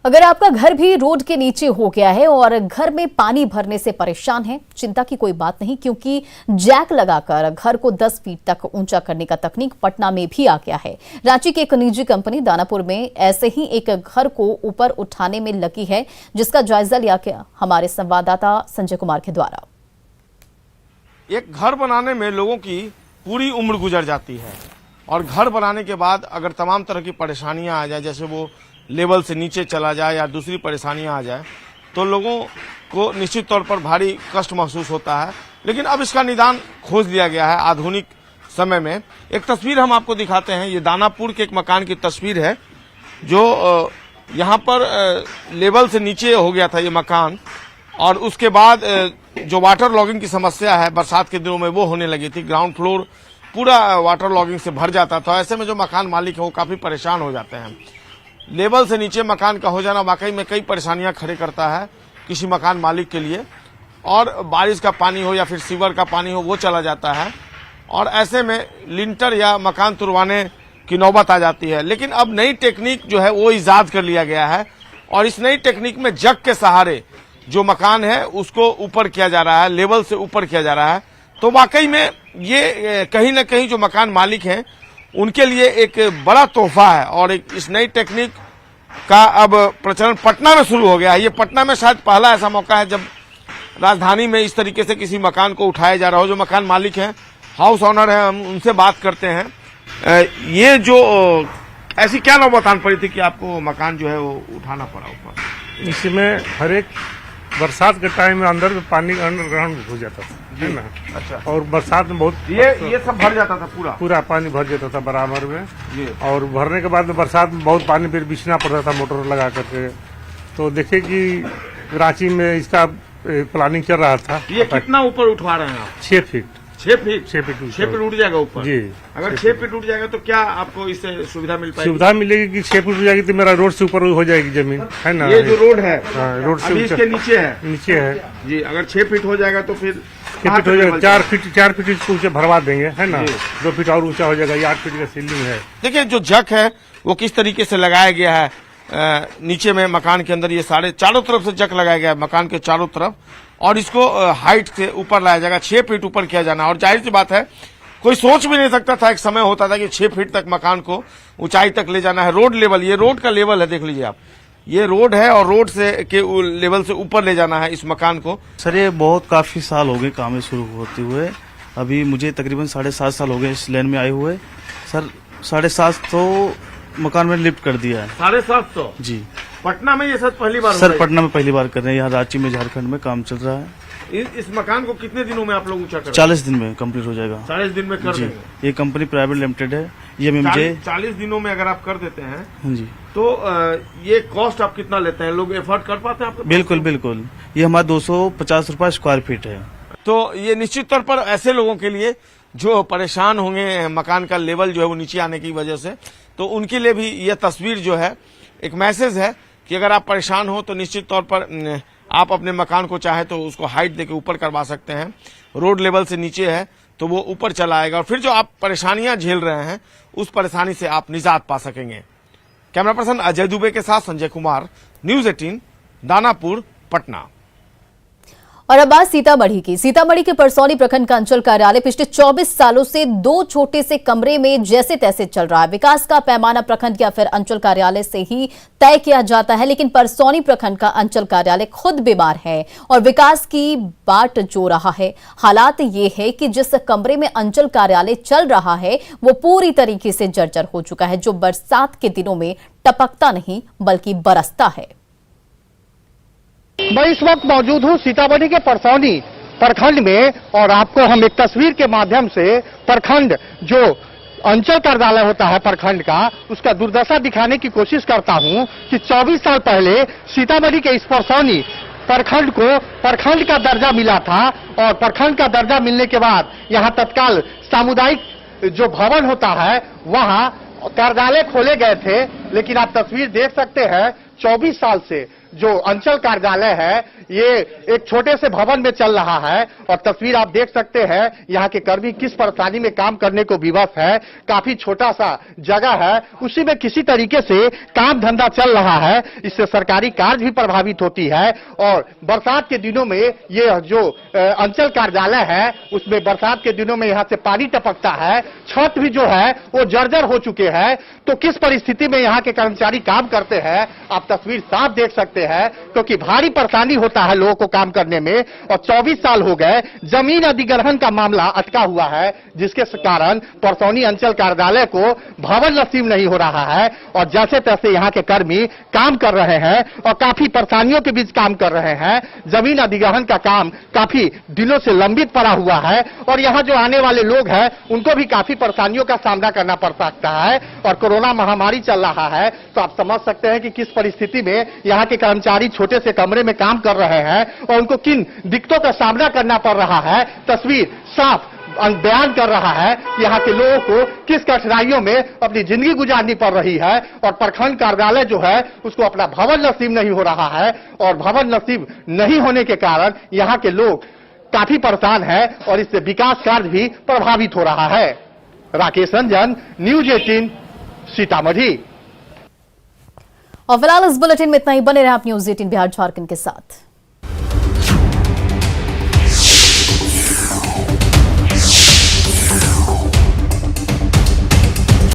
अगर आपका घर भी रोड के नीचे हो गया है और घर में पानी भरने से परेशान है, चिंता की कोई बात नहीं, क्योंकि जैक लगाकर घर को 10 फीट तक ऊंचा करने का तकनीक पटना में भी आ गया है। रांची की एक निजी कंपनी दानापुर में ऐसे ही एक घर को ऊपर उठाने में लगी है, जिसका जायजा लिया गया हमारे संवाददाता संजय कुमार के द्वारा। एक घर बनाने में लोगों की पूरी उम्र गुजर जाती है और घर बनाने के बाद अगर तमाम तरह की परेशानियां आ जाए, जैसे वो लेवल से नीचे चला जाए या दूसरी परेशानियां आ जाए, तो लोगों को निश्चित तौर पर भारी कष्ट महसूस होता है। लेकिन अब इसका निदान खोज लिया गया है आधुनिक समय में। एक तस्वीर हम आपको दिखाते हैं, ये दानापुर के एक मकान की तस्वीर है जो यहाँ पर लेवल से नीचे हो गया था ये मकान, और उसके बाद जो वाटर लॉगिंग की समस्या है बरसात के दिनों में वो होने लगी थी। ग्राउंड फ्लोर पूरा वाटर लॉगिंग से भर जाता था। ऐसे में जो मकान मालिक है वो काफी परेशान हो जाते हैं। लेवल से नीचे मकान का हो जाना वाकई में कई परेशानियां खड़े करता है किसी मकान मालिक के लिए, और बारिश का पानी हो या फिर सीवर का पानी हो वो चला जाता है, और ऐसे में लिंटर या मकान तुड़वाने की नौबत आ जाती है। लेकिन अब नई टेक्निक जो है वो इजाद कर लिया गया है, और इस नई टेक्निक में जग के सहारे जो मकान है उसको ऊपर किया जा रहा है, लेवल से ऊपर किया जा रहा है। तो वाकई में ये कहीं न कहीं जो मकान मालिक हैं उनके लिए एक बड़ा तोहफा है, और इस नई टेक्निक का अब प्रचलन पटना में शुरू हो गया है। ये पटना में शायद पहला ऐसा मौका है जब राजधानी में इस तरीके से किसी मकान को उठाया जा रहा हो। जो मकान मालिक हैं, हाउस ऑनर हैं, हम उनसे बात करते हैं। ये जो ऐसी क्या नौबत आन पड़ी थी कि आपको मकान जो है वो उठाना पड़ा ऊपर? इसमें हर एक बरसात के टाइम में अंदर में पानी अंडरग्राउंड हो जाता था, है ना। अच्छा। और बरसात में बहुत ये सब भर जाता था, पूरा पानी भर जाता था बराबर में। और भरने के बाद में बरसात में बहुत पानी फिर बिछना पड़ता था मोटर लगा करके। तो देखिए कि रांची में इसका प्लानिंग चल रहा था। ये कितना ऊपर उठवा रहे हैं आप? 6 फीट 6 फीट 6 फीट 6 फीट उठ जाएगा ऊपर जी। अगर 6 फीट उठ जाएगा तो क्या आपको इससे सुविधा मिल पाएगी? सुविधा मिलेगी कि 6 फीट उठ जाएगी तो मेरा रोड से ऊपर हो जाएगी जमीन, है ना। ये जो रोड है रोड से इसके नीचे है जी। अगर 6 फीट हो जाएगा तो फिर 6 फीट हो जाएगा, 4 फीट इसको ऊंचे भरवा देंगे, है ना। 2 फीट और ऊंचा हो जाएगा। 8 फीट का सीलिंग है। देखिए जो जग है वो किस तरीके से लगाया गया है नीचे में मकान के अंदर। ये सारे चारों तरफ से जग लगाया गया है मकान के चारों तरफ, और इसको हाइट से ऊपर लाया जाएगा। 6 फीट ऊपर किया जाना। और जाहिर सी बात है, कोई सोच भी नहीं सकता था, एक समय होता था कि 6 फीट तक मकान को ऊंचाई तक ले जाना है। रोड लेवल, ये रोड का लेवल है, देख लीजिए आप, ये रोड है, और रोड से के लेवल से ऊपर ले जाना है इस मकान को। सर ये बहुत काफी साल हो गए काम शुरू होते हुए। अभी मुझे तकरीबन 7.5 साल हो गए इस लाइन में आए हुए। सर 7.5 तो मकान में लिफ्ट कर दिया है। 750 जी। पटना में ये सर पहली बार? सर पटना में पहली बार कर रहे हैं। यहाँ रांची में, झारखंड में काम चल रहा है। इस मकान को कितने दिनों में आप लोग ऊंचा कर? 40 दिन में कंप्लीट हो जाएगा। 40 दिन में कर देंगे। ये कंपनी प्राइवेट लिमिटेड है। ये मुझे 40 दिनों में अगर आप कर देते हैं जी, तो ये कॉस्ट आप कितना लेते हैं? लोग एफोर्ड कर पाते हैं आपको? बिल्कुल बिल्कुल। ये हमारा 250 रुपए स्क्वायर फीट है। तो ये निश्चित तौर पर ऐसे लोगों के लिए जो परेशान होंगे मकान का लेवल जो है वो नीचे आने की वजह से, तो उनके लिए भी यह तस्वीर जो है एक मैसेज है कि अगर आप परेशान हो तो निश्चित तौर पर आप अपने मकान को चाहे तो उसको हाइट देके ऊपर करवा सकते हैं। रोड लेवल से नीचे है तो वो ऊपर चला आएगा, और फिर जो आप परेशानियां झेल रहे हैं उस परेशानी से आप निजात पा सकेंगे। कैमरा पर्सन अजय दुबे के साथ संजय कुमार, न्यूज 18, दानापुर, पटना। और अब बात सीतामढ़ी की। सीतामढ़ी के परसौनी प्रखंड का अंचल कार्यालय पिछले 24 सालों से 2 छोटे से कमरे में जैसे तैसे चल रहा है। विकास का पैमाना प्रखंड या फिर अंचल कार्यालय से ही तय किया जाता है, लेकिन परसौनी प्रखंड का अंचल कार्यालय खुद बीमार है और विकास की बाट जो रहा है। हालात ये है कि जिस कमरे में अंचल कार्यालय चल रहा है वो पूरी तरीके से जर्जर हो चुका है, जो बरसात के दिनों में टपकता नहीं बल्कि बरसता है। मैं इस वक्त मौजूद हूं सीतामढ़ी के परसौनी प्रखंड में, और आपको हम एक तस्वीर के माध्यम से प्रखंड जो अंचल कार्यालय होता है प्रखंड का, उसका दुर्दशा दिखाने की कोशिश करता हूं कि 24 साल पहले सीतामढ़ी के इस परसौनी प्रखंड को प्रखंड का दर्जा मिला था, और प्रखंड का दर्जा मिलने के बाद यहां तत्काल सामुदायिक जो भवन होता है वहां कार्यालय खोले गए थे। लेकिन आप तस्वीर देख सकते हैं, 24 साल से जो अंचल कार्यालय है ये एक छोटे से भवन में चल रहा है और तस्वीर आप देख सकते हैं यहाँ के कर्मी किस परेशानी में काम करने को विवश है। काफी छोटा सा जगह है, उसी में किसी तरीके से काम धंधा चल रहा है। इससे सरकारी कार्य भी प्रभावित होती है और बरसात के दिनों में ये जो अंचल कार्यालय है उसमें बरसात के दिनों में यहाँ से पानी टपकता है, छत भी जो है वो जर्जर हो चुके हैं। तो किस परिस्थिति में यहाँ के कर्मचारी काम करते हैं आप तस्वीर साफ देख सकते हैं, क्योंकि भारी परेशानी होता है लोगों को काम करने में। और 24 साल हो गए जमीन अधिग्रहण का मामला अटका हुआ है, जिसके कारण परसौनी अंचल कार्यालय को भवन नसीब नहीं हो रहा है और जैसे तैसे यहाँ के कर्मी काम कर रहे हैं और काफी परेशानियों के बीच काम कर रहे हैं। जमीन अधिग्रहण का काम काफी दिनों से लंबित पड़ा हुआ है और यहाँ जो आने वाले लोग हैं उनको भी काफी परेशानियों का सामना करना पड़ सकता है और कोरोना महामारी चल रहा है। तो आप समझ सकते हैं कि किस परिस्थिति में यहाँ के कर्मचारी छोटे से कमरे में काम कर रहे हैं और उनको किन दिक्कतों का सामना करना पड़ रहा है। तस्वीर साफ बयान कर रहा है यहाँ के लोगों को किस कठिनाइयों में अपनी जिंदगी गुजारनी पड़ रही है और प्रखंड कार्यालय जो है उसको अपना भवन नसीब नहीं हो रहा है और भवन नसीब नहीं होने के कारण यहाँ के लोग काफी परेशान हैं और इससे विकास कार्य भी प्रभावित हो रहा है। राकेश रंजन, न्यूज 18 सीतामढ़ी। और फिलहाल इस बुलेटिन में इतना ही। बने रहे आप न्यूज 18 बिहार झारखंड के साथ।